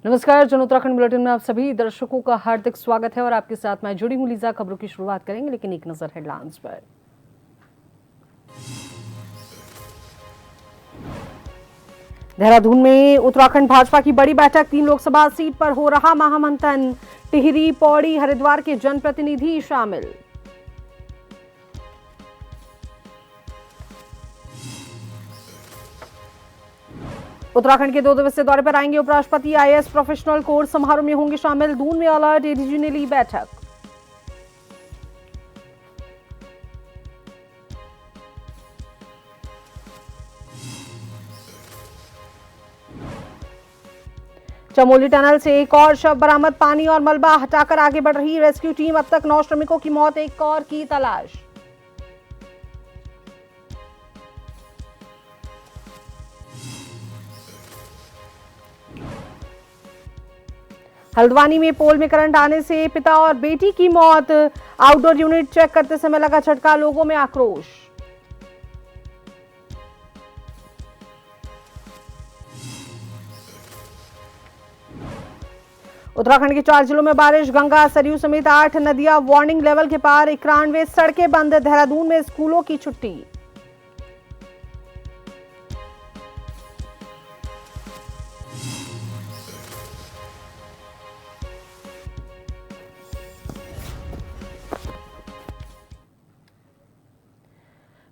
नमस्कार, जन उत्तराखंड बुलेटिन में आप सभी दर्शकों का हार्दिक स्वागत है और आपके साथ मैं जुड़ी हूं लीजा। खबरों की शुरुआत करेंगे, लेकिन एक नजर हेडलाइंस पर। देहरादून में उत्तराखंड भाजपा की बड़ी बैठक, 3 लोकसभा सीट पर हो रहा महामंथन। टिहरी, पौड़ी, हरिद्वार के जनप्रतिनिधि शामिल। उत्तराखंड के 2 दिवसीय दौरे पर आएंगे उपराष्ट्रपति। आईएएस प्रोफेशनल कोर्स समारोह में होंगे शामिल। दून में अलर्ट एडीजी ने ली बैठक। चमोली टनल से एक और शव बरामद, पानी और मलबा हटाकर आगे बढ़ रही रेस्क्यू टीम। अब तक 9 श्रमिकों की मौत, एक और की तलाश। हल्द्वानी में पोल में करंट आने से पिता और बेटी की मौत। आउटडोर यूनिट चेक करते समय लगा झटका, लोगों में आक्रोश। उत्तराखंड के 4 जिलों में बारिश, गंगा सरयू समेत 8 नदियां वार्निंग लेवल के पार। 91 सड़कें बंद। देहरादून में स्कूलों की छुट्टी।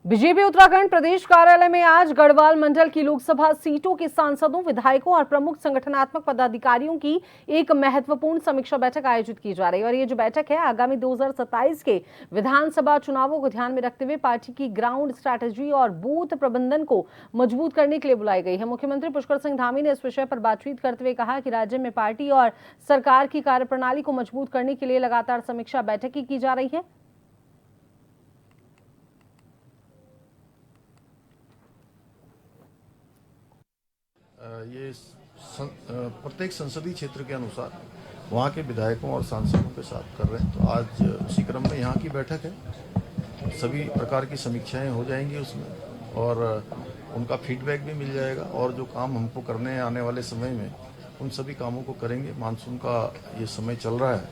बीजेपी उत्तराखंड प्रदेश कार्यालय में आज गढ़वाल मंडल की लोकसभा सीटों के सांसदों, विधायकों और प्रमुख संगठनात्मक पदाधिकारियों की एक महत्वपूर्ण समीक्षा बैठक आयोजित की जा रही है। और ये जो बैठक है, आगामी 2027 के विधानसभा चुनावों को ध्यान में रखते हुए पार्टी की ग्राउंड स्ट्रैटेजी और बूथ प्रबंधन को मजबूत करने के लिए बुलाई गई है। मुख्यमंत्री पुष्कर सिंह धामी ने इस विषय पर बातचीत करते हुए कहा कि राज्य में पार्टी और सरकार की कार्यप्रणाली को मजबूत करने के लिए लगातार समीक्षा बैठकें की जा रही है। ये प्रत्येक संसदीय क्षेत्र के अनुसार वहाँ के विधायकों और सांसदों के साथ कर रहे हैं। तो आज उसी क्रम में यहाँ की बैठक है। सभी प्रकार की समीक्षाएं हो जाएंगी उसमें और उनका फीडबैक भी मिल जाएगा और जो काम हमको करने आने वाले समय में उन सभी कामों को करेंगे। मानसून का ये समय चल रहा है,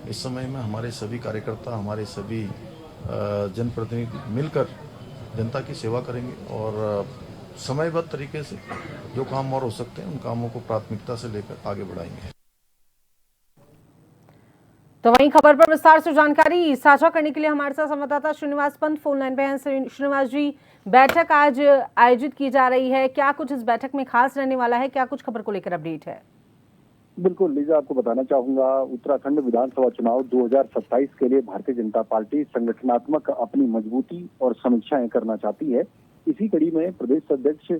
इस समय में हमारे सभी कार्यकर्ता, हमारे सभी जनप्रतिनिधि मिलकर जनता की सेवा करेंगे और समयबद्ध तरीके से जो काम और हो सकते हैं उन कामों को प्राथमिकता से लेकर आगे बढ़ाएंगे। तो वहीं खबर पर विस्तार से जानकारी साझा करने के लिए हमारे साथ संवाददाता श्रीनिवास पंत फोन लाइन पे हैं। श्रीनिवास जी, बैठक आज आयोजित की जा रही है, क्या कुछ इस बैठक में खास रहने वाला है, क्या कुछ खबर को लेकर अपडेट है? बिल्कुल लीजा, आपको बताना चाहूंगा, उत्तराखंड विधानसभा चुनाव 2027 के लिए भारतीय जनता पार्टी संगठनात्मक अपनी मजबूती और समीक्षाएं करना चाहती है। इसी कड़ी में प्रदेश अध्यक्ष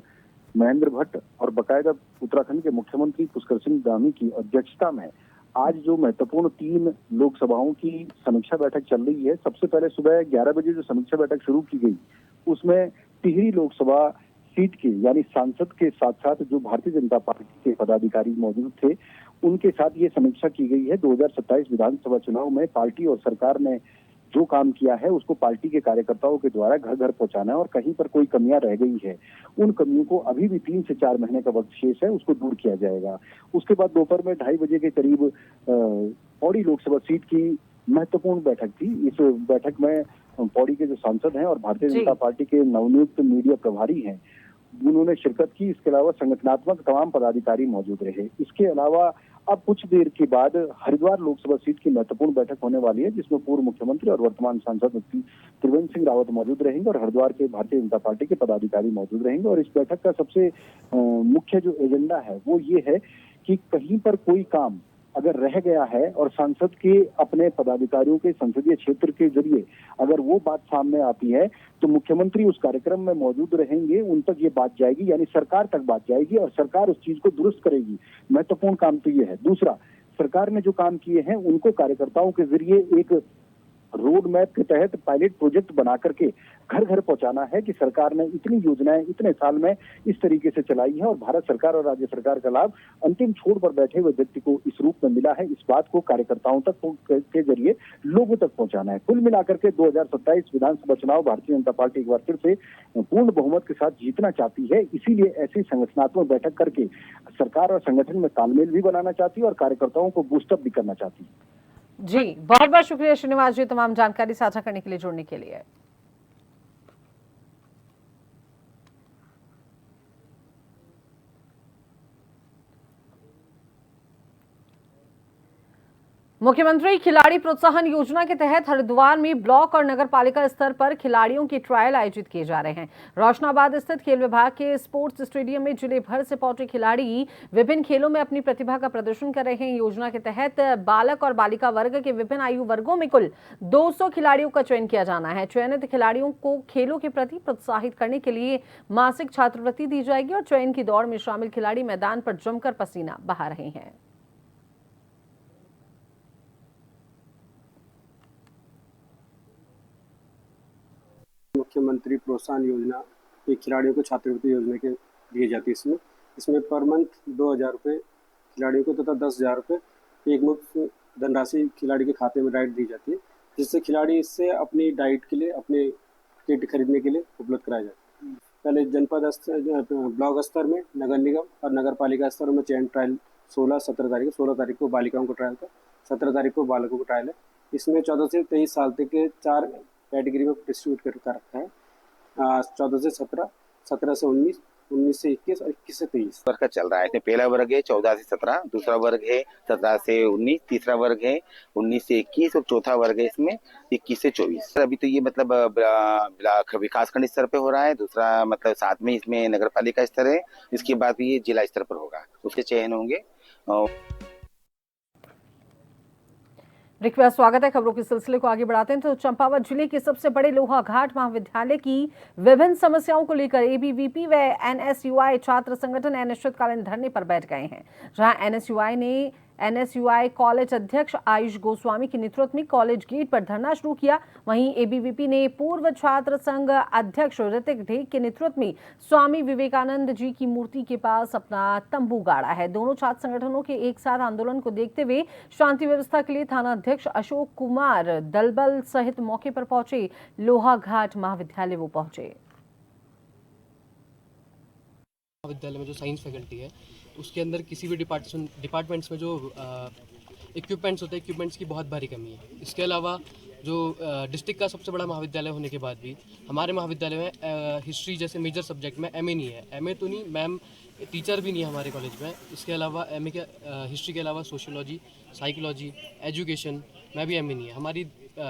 महेंद्र भट्ट और बकायदा उत्तराखंड के मुख्यमंत्री पुष्कर सिंह धामी की अध्यक्षता में आज जो महत्वपूर्ण 3 लोकसभाओं की समीक्षा बैठक चल रही है। सबसे पहले सुबह 11 बजे जो समीक्षा बैठक शुरू की गई, उसमें टिहरी लोकसभा सीट के यानी सांसद के साथ साथ जो भारतीय जनता पार्टी के पदाधिकारी मौजूद थे, उनके साथ ये समीक्षा की गई है। 2027 विधानसभा चुनाव में पार्टी और सरकार ने जो काम किया है उसको पार्टी के कार्यकर्ताओं के द्वारा घर घर पहुंचाना है और कहीं पर कोई कमियां रह गई है, उन कमियों को अभी भी 3 से 4 महीने का वक्त शेष है, उसको दूर किया जाएगा। उसके बाद दोपहर में 2:30 बजे के करीब पौड़ी लोकसभा सीट की महत्वपूर्ण बैठक थी। इस बैठक में पौड़ी के जो सांसद हैं और भारतीय जनता पार्टी के नवनियुक्त मीडिया प्रभारी हैं, उन्होंने शिरकत की। इसके अलावा संगठनात्मक तमाम पदाधिकारी मौजूद रहे। इसके अलावा अब कुछ देर के बाद हरिद्वार लोकसभा सीट की महत्वपूर्ण बैठक होने वाली है, जिसमें पूर्व मुख्यमंत्री और वर्तमान सांसद त्रिवेंद्र सिंह रावत मौजूद रहेंगे और हरिद्वार के भारतीय जनता पार्टी के पदाधिकारी मौजूद रहेंगे। और इस बैठक का सबसे मुख्य जो एजेंडा है वो ये है कि कहीं पर कोई काम अगर रह गया है और सांसद के अपने पदाधिकारियों के संसदीय क्षेत्र के जरिए अगर वो बात सामने आती है तो मुख्यमंत्री उस कार्यक्रम में मौजूद रहेंगे, उन तक ये बात जाएगी, यानी सरकार तक बात जाएगी और सरकार उस चीज को दुरुस्त करेगी। महत्वपूर्ण काम तो ये है। दूसरा, सरकार ने जो काम किए हैं उनको कार्यकर्ताओं के जरिए एक रोड मैप के तहत पायलट प्रोजेक्ट बना करके घर घर पहुंचाना है कि सरकार ने इतनी योजनाएं इतने साल में इस तरीके से चलाई है और भारत सरकार और राज्य सरकार का लाभ अंतिम छोर पर बैठे हुए व्यक्ति को इस रूप में मिला है। इस बात को कार्यकर्ताओं तक के जरिए लोगों तक पहुंचाना है। कुल मिलाकर के 2027 विधानसभा चुनाव भारतीय जनता पार्टी एक बार फिर से पूर्ण बहुमत के साथ जीतना चाहती है। इसीलिए ऐसी संगठनात्मक बैठक करके सरकार और संगठन में तालमेल भी बनाना चाहती है और कार्यकर्ताओं को बूस्टअप भी करना चाहती है। जी, बहुत बहुत शुक्रिया श्रीनिवास जी तमाम जानकारी साझा करने के लिए, जुड़ने के लिए। मुख्यमंत्री खिलाड़ी प्रोत्साहन योजना के तहत हरिद्वार में ब्लॉक और नगर पालिका स्तर पर खिलाड़ियों के ट्रायल आयोजित किए जा रहे हैं। रोशनाबाद स्थित खेल विभाग के स्पोर्ट्स स्टेडियम में जिले भर से पहुंचे खिलाड़ी विभिन्न खेलों में अपनी प्रतिभा का प्रदर्शन कर रहे हैं। योजना के तहत बालक और बालिका वर्ग के विभिन्न आयु वर्गों में कुल 200 खिलाड़ियों का चयन किया जाना है। चयनित खिलाड़ियों को खेलों के प्रति प्रोत्साहित करने के लिए मासिक छात्रवृत्ति दी जाएगी और चयन की दौड़ में शामिल खिलाड़ी मैदान पर जमकर पसीना बहा रहे हैं। मुख्यमंत्री प्रोत्साहन योजना ये खिलाड़ियों को छात्रवृत्ति योजना के दिए जाती है। इसमें पर मंथ 2,000 रुपये खिलाड़ियों को तथा 10,000 रुपये एक मुफ्त धनराशि खिलाड़ी के खाते में डाइट दी जाती है, जिससे खिलाड़ी इससे अपनी डाइट के लिए अपने किट खरीदने के लिए उपलब्ध कराया जाता है। पहले जनपद स्तर, ब्लॉक स्तर में, नगर निगम और नगर पालिका स्तर में चयन ट्रायल 16-17 तारीख 16 तारीख को बालिकाओं को ट्रायल था, 17 तारीख को बालकों को ट्रायल है। इसमें 14 से 23 साल तक के 4 कैटेगरी में डिस्ट्रीब्यूट कर रखा है। 14 से 17, 17 से 19, 19 से 21 और 21 से 23 वर्ग का चल रहा है। इसमें पहला वर्ग है 14 से 17, दूसरा वर्ग है 17 से 19, तीसरा वर्ग है 19 से 21 और चौथा वर्ग है इसमें 21 से 24। अभी तो ये मतलब विकासखंड स्तर पे हो रहा है, दूसरा मतलब साथ में इसमें नगर पालिका स्तर है, इसके बाद भी ये जिला स्तर पर होगा, उसके चयन होंगे। रिक्वेस्ट, स्वागत है। खबरों के सिलसिले को आगे बढ़ाते हैं तो चंपावत जिले के सबसे बड़े लोहाघाट महाविद्यालय की विभिन्न समस्याओं को लेकर एबीवीपी व एनएसयूआई छात्र संगठन अनिश्चितकालीन धरने पर बैठ गए हैं। जहां एनएसयूआई कॉलेज अध्यक्ष आयुष गोस्वामी के नेतृत्व में कॉलेज गेट पर धरना शुरू किया, वहीं एबीवीपी ने पूर्व छात्र संघ अध्यक्ष ऋतिक ढेक के नेतृत्व में स्वामी विवेकानंद जी की मूर्ति के पास अपना तंबू गाड़ा है। दोनों छात्र संगठनों के एक साथ आंदोलन को देखते हुए शांति व्यवस्था के लिए थाना अध्यक्ष अशोक कुमार दलबल सहित मौके पर पहुंचे। लोहाघाट महाविद्यालय वो पहुंचे। महाविद्यालय में जो साइंस फैकल्टी है उसके अंदर किसी भी डिपार्टमेंट्स में जो इक्विपमेंट्स होते हैं, इक्विपमेंट्स की बहुत भारी कमी है। इसके अलावा जो डिस्ट्रिक्ट का सबसे बड़ा महाविद्यालय होने के बाद भी हमारे महाविद्यालय में हिस्ट्री जैसे मेजर सब्जेक्ट में एमए नहीं है। एमए तो नहीं, मैम टीचर भी नहीं है हमारे कॉलेज में। इसके अलावा एमए के हिस्ट्री के अलावा सोशियोलॉजी, साइकोलॉजी, एजुकेशन में भी एमए नहीं है। हमारी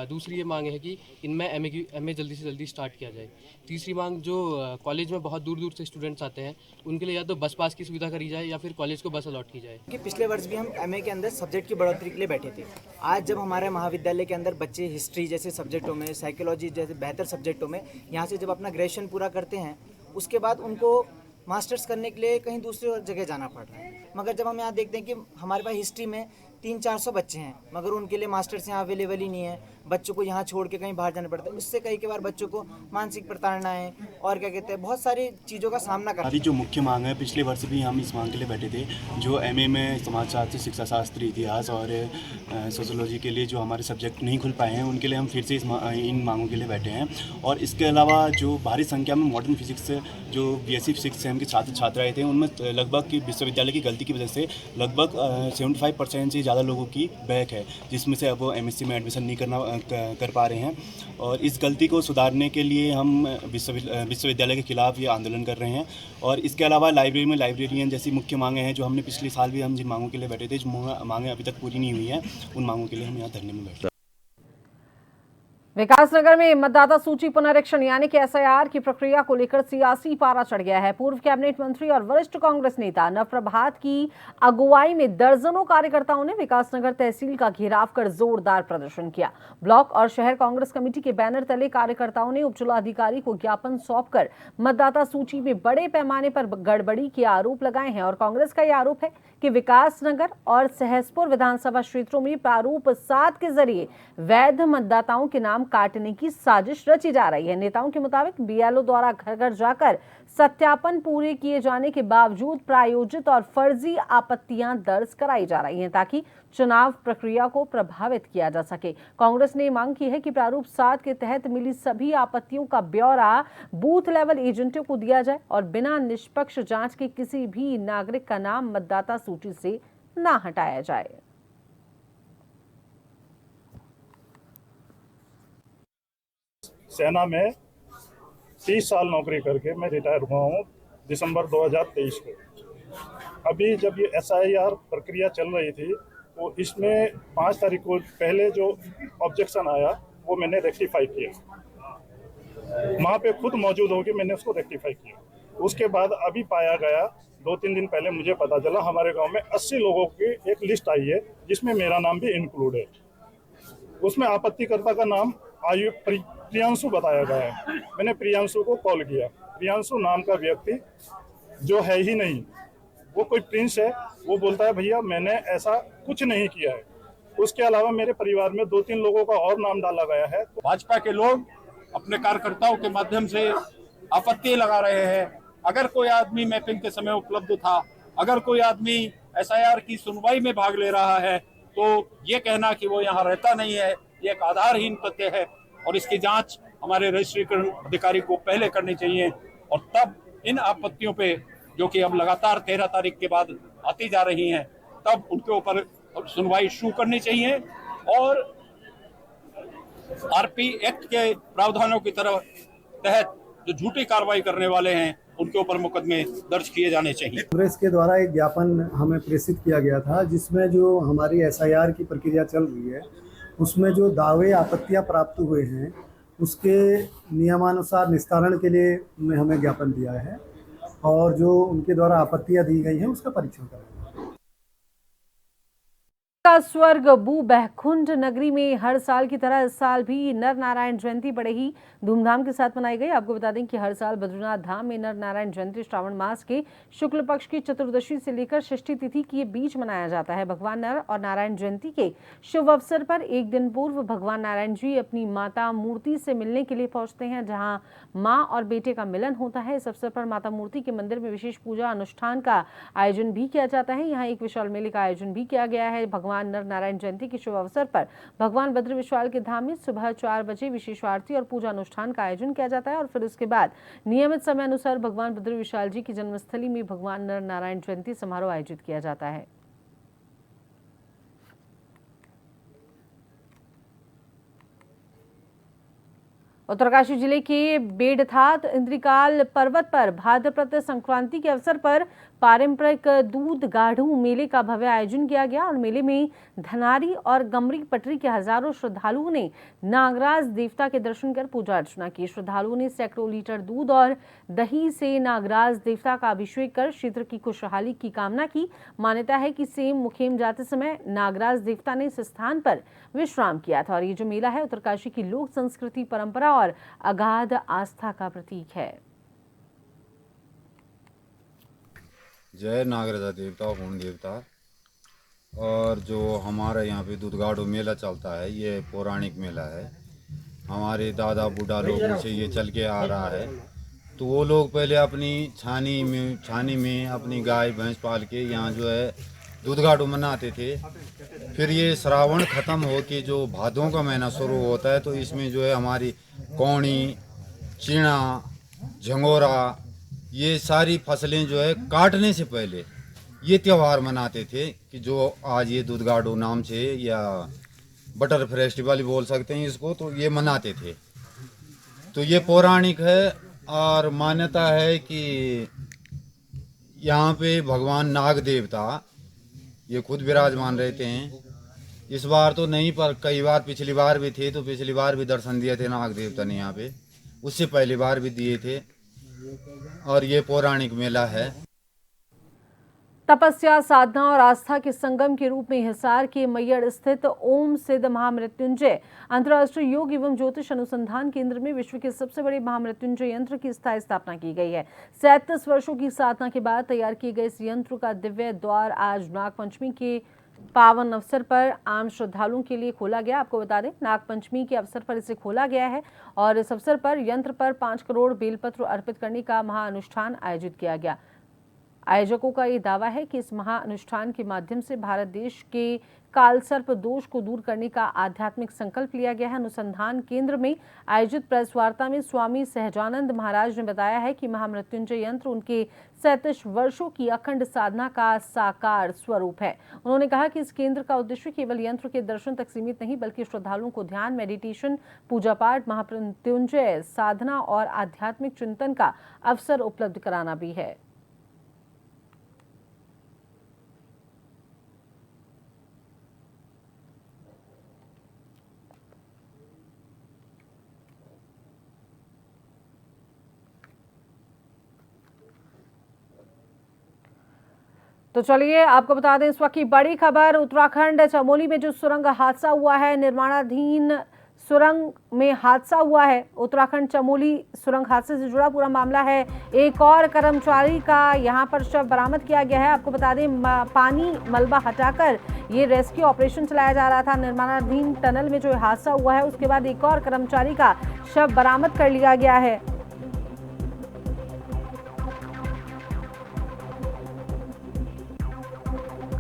दूसरी ये मांग है कि इनमें एमए जल्दी से जल्दी स्टार्ट किया जाए। तीसरी मांग, जो कॉलेज में बहुत दूर दूर से स्टूडेंट्स आते हैं उनके लिए या तो बस पास की सुविधा करी जाए या फिर कॉलेज को बस अलॉट की जाए। कि पिछले वर्ष भी हम एमए के अंदर सब्जेक्ट की बढ़ोतरी के लिए बैठे थे। आज जब हमारे महाविद्यालय के अंदर बच्चे हिस्ट्री जैसे सब्जेक्टों में, साइकोलॉजी जैसे बेहतर सब्जेक्टों में यहाँ से जब अपना ग्रेजुएशन पूरा करते हैं, उसके बाद उनको मास्टर्स करने के लिए कहीं दूसरी जगह जाना पड़ रहा है। मगर जब हम यहाँ देखते हैं कि हमारे पास हिस्ट्री में 300-400 बच्चे हैं, मगर उनके लिए मास्टर्स यहाँ अवेलेबल ही नहीं है। बच्चों को यहाँ छोड़ के कहीं बाहर जाना पड़ता है। इससे कई बार बच्चों को मानसिक प्रताड़नाएं और क्या कहते हैं, बहुत सारी चीज़ों का सामना करना। हमारी जो मुख्य मांग है, पिछले वर्ष भी हम इस मांग के लिए बैठे थे। जो एमए में समाजशास्त्र, शिक्षा शास्त्र, इतिहास और सोशोलॉजी के लिए जो हमारे सब्जेक्ट नहीं खुल पाए हैं, उनके लिए हम फिर से इन मांगों के लिए बैठे हैं। और इसके अलावा जो भारी संख्या में मॉडर्न फिजिक्स जो BSc 6 सेम के छात्र छात्राएँ थे, उनमें लगभग विश्वविद्यालय की गलती की वजह से लगभग 75% से ज़्यादा लोगों की बैक है, जिसमें से अब वो MSc में एडमिशन नहीं कर पा रहे हैं। और इस गलती को सुधारने के लिए हम विश्वविद्यालय के खिलाफ ये आंदोलन कर रहे हैं। और इसके अलावा लाइब्रेरी में लाइब्रेरियन जैसी मुख्य मांगे हैं, जो हमने पिछले साल भी हम जिन मांगों के लिए बैठे थे, जो मांगें अभी तक पूरी नहीं हुई हैं, उन मांगों के लिए हम यहाँ धरने में बैठे। विकासनगर में मतदाता सूची पुनरीक्षण यानी कि एसआईआर की प्रक्रिया को लेकर सियासी पारा चढ़ गया है। पूर्व कैबिनेट मंत्री और वरिष्ठ कांग्रेस नेता नवप्रभात की अगुवाई में दर्जनों कार्यकर्ताओं ने विकासनगर तहसील का घेराव कर जोरदार प्रदर्शन किया। ब्लॉक और शहर कांग्रेस कमेटी के बैनर तले कार्यकर्ताओं ने उपजिलाधिकारी को ज्ञापन सौंपकर मतदाता सूची में बड़े पैमाने पर गड़बड़ी के आरोप लगाए हैं और कांग्रेस का यह आरोप है कि विकासनगर और सहसपुर विधानसभा क्षेत्रों में प्रारूप 7 के जरिए वैध मतदाताओं के नाम काटने की साजिश रची जा रही है। नेताओं के मुताबिक बीएलओ द्वारा घर घर जाकर सत्यापन पूरे किए जाने के बावजूद प्रायोजित और फर्जी आपत्तियां दर्ज कराई जा रही हैं ताकि चुनाव प्रक्रिया को प्रभावित किया जा सके। कांग्रेस ने मांग की है कि प्रारूप 7 के तहत मिली सभी आपत्तियों का ब्यौरा बूथ लेवल एजेंटों को दिया जाए और बिना निष्पक्ष जांच के किसी भी नागरिक का नाम मतदाता सूची से न हटाया जाए। सेना में 30 साल नौकरी करके मैं रिटायर हुआ हूँ दिसंबर 2023 को। अभी जब ये एसआईआर प्रक्रिया चल रही थी तो इसमें 5 तारीख को पहले जो ऑब्जेक्शन आया वो मैंने रेक्टिफाई किया, वहाँ पे खुद मौजूद होकर मैंने उसको रेक्टिफाई किया। उसके बाद अभी पाया गया 2-3 दिन पहले मुझे पता चला हमारे गांव में 80 लोगों की एक लिस्ट आई है जिसमें मेरा नाम भी इंक्लूड है। उसमें आपत्तिकर्ता का नाम प्रियांशु बताया गया है। मैंने प्रियांशु को कॉल किया। प्रियांशु नाम का व्यक्ति जो है ही नहीं, वो कोई प्रिंस है, वो बोलता है भैया मैंने ऐसा कुछ नहीं किया है। उसके अलावा मेरे परिवार में 2-3 लोगों का और नाम डाला गया है। भाजपा के लोग अपने कार्यकर्ताओं के माध्यम से आपत्ति लगा रहे हैं। अगर कोई आदमी मैपिंग के समय उपलब्ध था, अगर कोई आदमी एसआईआर की सुनवाई में भाग ले रहा है तो ये कहना कि वो यहाँ रहता नहीं है, ये एक आधारहीन तथ्य है और इसकी जांच हमारे रजिस्ट्रीकरण अधिकारी को पहले करनी चाहिए और तब इन आपत्तियों पे जो कि अब लगातार 13 तारीख के बाद आती जा रही हैं, तब उनके ऊपर सुनवाई शुरू करनी चाहिए और आरपी एक्ट के प्रावधानों की तहत जो झूठी कार्रवाई करने वाले हैं उनके ऊपर मुकदमे दर्ज किए जाने चाहिए। कांग्रेस के द्वारा एक ज्ञापन हमें प्रेषित किया गया था जिसमें जो हमारी एसआईआर की प्रक्रिया चल रही है उसमें जो दावे आपत्तियां प्राप्त हुए हैं उसके नियमानुसार निस्तारण के लिए हमें ज्ञापन दिया है और जो उनके द्वारा आपत्तियां दी गई हैं उसका परीक्षण करेंगे। का स्वर्ग बू बहकुंड नगरी में हर साल की तरह इस साल भी नर नारायण जयंती बड़े ही धूमधाम के साथ मनाई गई। आपको बता दें कि हर साल बद्रीनाथ धाम में नर नारायण जयंती श्रावण मास के शुक्ल पक्ष की चतुर्दशी से लेकर षष्ठी तिथि के बीच मनाया जाता है। भगवान नर और नारायण जयंती के शुभ अवसर पर एक दिन पूर्व भगवान नारायण जी अपनी माता मूर्ति से मिलने के लिए पहुंचते हैं, जहां मां और बेटे का मिलन होता है। इस अवसर पर माता मूर्ति के मंदिर में विशेष पूजा अनुष्ठान का आयोजन भी किया जाता है। यहाँ एक विशाल मेले का आयोजन भी किया गया है। भगवान नर नारायण जयंती के शुभ अवसर पर भगवान बद्र विशाल के धाम में सुबह 4 बजे विशेष आरती और पूजा अनुष्ठान का आयोजन किया जाता है और फिर उसके बाद नियमित समय अनुसार भगवान बद्र विशाल जी की जन्मस्थली में भगवान नर नारायण जयंती समारोह आयोजित किया जाता है। उत्तरकाशी जिले के बेडथात इंद्रिकाल पर्वत पर भाद्रपद संक्रांति के अवसर पर पारंपरिक दूध गाढ़ू मेले का भव्य आयोजन किया गया और मेले में धनारी और गमरी पटरी के हजारों श्रद्धालुओं ने नागराज देवता के दर्शन कर पूजा अर्चना की। श्रद्धालुओं ने सैकड़ों लीटर दूध और दही से नागराज देवता का अभिषेक कर क्षेत्र की खुशहाली की कामना की। मान्यता है कि सेम मुखेम जाते समय नागराज देवता ने इस स्थान पर विश्राम किया था और ये जो मेला है उत्तरकाशी की लोक संस्कृति, परंपरा और अगाध आस्था का प्रतीक है। जय नागराजा देवता और पूर्ण देवता। और जो हमारे यहाँ पे दूधगाड़ू मेला चलता है ये पौराणिक मेला है। हमारे दादा बूढ़ा लोगों से ये चल के आ रहा है। तो वो लोग पहले अपनी छानी में अपनी गाय भैंस पाल के यहाँ जो है दूधगाड़ू मनाते थे। फिर ये श्रावण ख़त्म हो के जो भादों का महीना शुरू होता है तो इसमें जो है हमारी कौड़ी, चीना, झंगोरा ये सारी फसलें जो है काटने से पहले ये त्यौहार मनाते थे कि जो आज ये दूधगाड़ू नाम से या बटर फेस्टिवल बोल सकते हैं इसको, तो ये मनाते थे। तो ये पौराणिक है और मान्यता है कि यहाँ पे भगवान नाग देवता ये खुद विराजमान रहते हैं इस बार तो नहीं, पर कई बार पिछली बार भी थे, तो पिछली बार भी दर्शन दिए थे नाग देवता ने यहाँ पे, उससे पहली बार भी दिए थे। और ये पौराणिक मेला है। तपस्या, साधना और आस्था के संगम के रूप में हिसार के मैयड़ स्थित ओम सिद्ध महामृत्युंजय अंतर्राष्ट्रीय योग एवं ज्योतिष अनुसंधान केंद्र में विश्व के सबसे बड़े महामृत्युंजय यंत्र की स्थायी स्थापना की गई है। 37 वर्षों की साधना के बाद तैयार किए गए इस यंत्र का दिव्य द्वार आज नागपंचमी के पावन अवसर पर आम श्रद्धालुओं के लिए खोला गया। आपको बता दें, नागपंचमी के अवसर पर इसे खोला गया है और इस अवसर पर यंत्र पर 5 करोड़ बेलपत्र अर्पित करने का महाअनुष्ठान आयोजित किया गया। आयोजकों का ये दावा है कि इस महाअनुष्ठान के माध्यम से भारत देश के कालसर्प दोष को दूर करने का आध्यात्मिक संकल्प लिया गया है। अनुसंधान केंद्र में आयोजित प्रेस वार्ता में स्वामी सहजानंद महाराज ने बताया है कि महामृत्युंजय यंत्र उनके 37 वर्षों की अखंड साधना का साकार स्वरूप है। उन्होंने कहा कि इस केंद्र का उद्देश्य केवल यंत्र के दर्शन तक सीमित नहीं, बल्कि श्रद्धालुओं को ध्यान, मेडिटेशन, पूजा पाठ, महामृत्युंजय साधना और आध्यात्मिक चिंतन का अवसर उपलब्ध कराना भी है। तो चलिए आपको बता दें इस वक्त की बड़ी खबर, उत्तराखंड चमोली में जो सुरंग हादसा हुआ है, निर्माणाधीन सुरंग में हादसा हुआ है। उत्तराखंड चमोली सुरंग हादसे से जुड़ा पूरा मामला है। एक और कर्मचारी का यहां पर शव बरामद किया गया है। आपको बता दें, पानी मलबा हटाकर ये रेस्क्यू ऑपरेशन चलाया जा रहा था। निर्माणाधीन टनल में जो हादसा हुआ है उसके बाद एक और कर्मचारी का शव बरामद कर लिया गया है।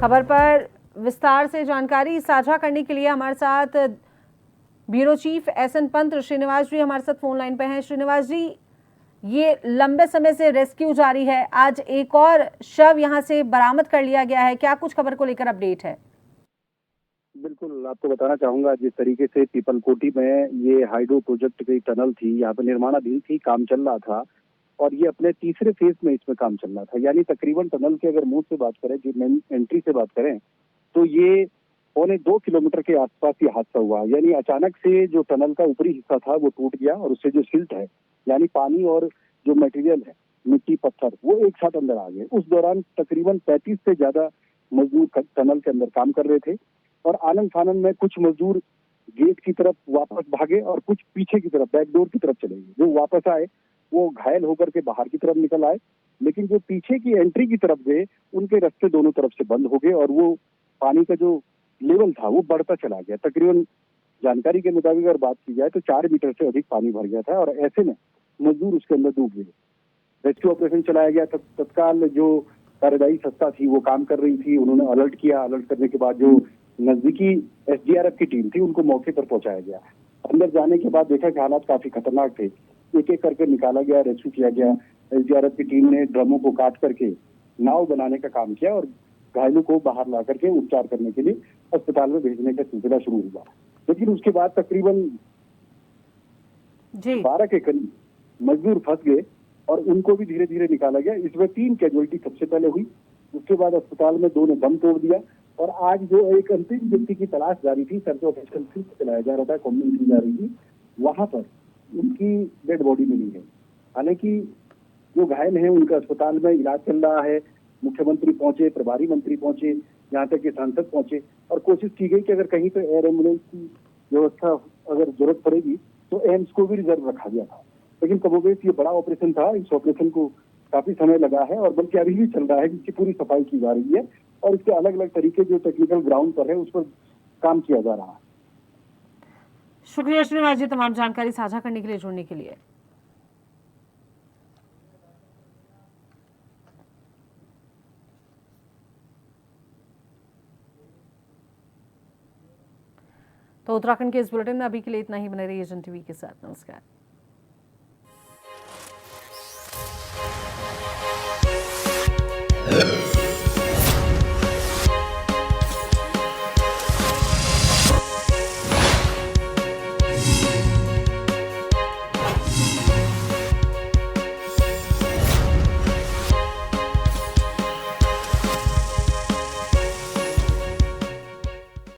खबर पर विस्तार से जानकारी साझा करने के लिए हमारे साथ bureau chief SN Pant Srinivas ji हमारे साथ फोन लाइन पे हैं। श्रीनिवास जी, ये लंबे समय से रेस्क्यू जारी है, आज एक और शव यहां से बरामद कर लिया गया है, क्या कुछ खबर को लेकर अपडेट है? बिल्कुल, आपको बताना चाहूंगा, जिस तरीके से पीपलकोटी में ये हाइड्रो प्रोजेक्ट की टनल थी, यहाँ पे निर्माणाधीन थी, काम चल रहा था और ये अपने तीसरे फेज में इसमें काम चल रहा था। यानी तकरीबन टनल के अगर मुंह से बात करें, जो मेन एंट्री से बात करें, तो ये 1.25 किलोमीटर के आसपास ये हादसा हुआ। यानी अचानक से जो टनल का ऊपरी हिस्सा था वो टूट गया और उससे जो सिल्ट है, यानी पानी और जो मटेरियल है, मिट्टी पत्थर, वो एक साथ अंदर आ गए। उस दौरान तकरीबन 35 से ज्यादा मजदूर टनल के अंदर काम कर रहे थे और आनंद फानन में कुछ मजदूर गेट की तरफ वापस भागे और कुछ पीछे की तरफ बैकडोर की तरफ चले गए। जो वापस आए वो घायल होकर के बाहर की तरफ निकल आए, लेकिन जो पीछे की एंट्री की तरफ गए उनके रास्ते दोनों तरफ से बंद हो गए और वो पानी का जो लेवल था वो बढ़ता चला गया। तकरीबन जानकारी के मुताबिक अगर बात की जाए तो 4 मीटर से अधिक पानी भर गया था और ऐसे में मजदूर उसके अंदर डूब गए। रेस्क्यू ऑपरेशन चलाया गया। तत्काल जो कार्यदायी संस्था थी वो काम कर रही थी, उन्होंने अलर्ट किया। अलर्ट करने के बाद जो नजदीकी एसडीआरएफ की टीम थी उनको मौके पर पहुंचाया गया। अंदर जाने के बाद देखा कि हालात काफी खतरनाक थे। एक एक करके निकाला गया, रेस्क्यू किया गया। एसडीआरएफ की टीम ने ड्रमों को काट करके नाव बनाने का काम किया और घायलों को बाहर ला करके उपचार करने के लिए अस्पताल में भेजने का सिलसिला शुरू हुआ। लेकिन उसके बाद तकरीबन 12 के करीब मजदूर फंस गए और उनको भी धीरे धीरे निकाला गया। इसमें 3 कैजुअलिटी सबसे पहले हुई, उसके बाद अस्पताल में 2 ने दम तोड़ दिया और आज जो एक अंतिम व्यक्ति की तलाश जारी थी, सर्च ऑपरेशन फिर चलाया जा रहा था, कॉम्बिंग की जा रही थी, वहां पर उनकी डेड बॉडी मिली है। हालांकि जो घायल हैं उनका अस्पताल में इलाज चल रहा है। मुख्यमंत्री पहुंचे, प्रभारी मंत्री पहुंचे, यहाँ तक कि सांसद पहुंचे और कोशिश की गई कि अगर कहीं पे एयर एम्बुलेंस की व्यवस्था अगर जरूरत पड़ेगी तो एम्स को भी रिजर्व रखा गया था। लेकिन कमोबेश ये बड़ा ऑपरेशन था, इस ऑपरेशन को काफी समय लगा है और बल्कि अभी भी चल रहा है, जिसकी पूरी सफाई की जा रही है और इसके अलग अलग तरीके जो टेक्निकल ग्राउंड पर है उस पर काम किया जा रहा है। शुक्रिया श्रीनिवास जी तमाम जानकारी साझा करने के लिए, जुड़ने के लिए। तो उत्तराखंड के इस बुलेटिन में अभी के लिए इतना ही। बने रहिए एजन टीवी के साथ। नमस्कार।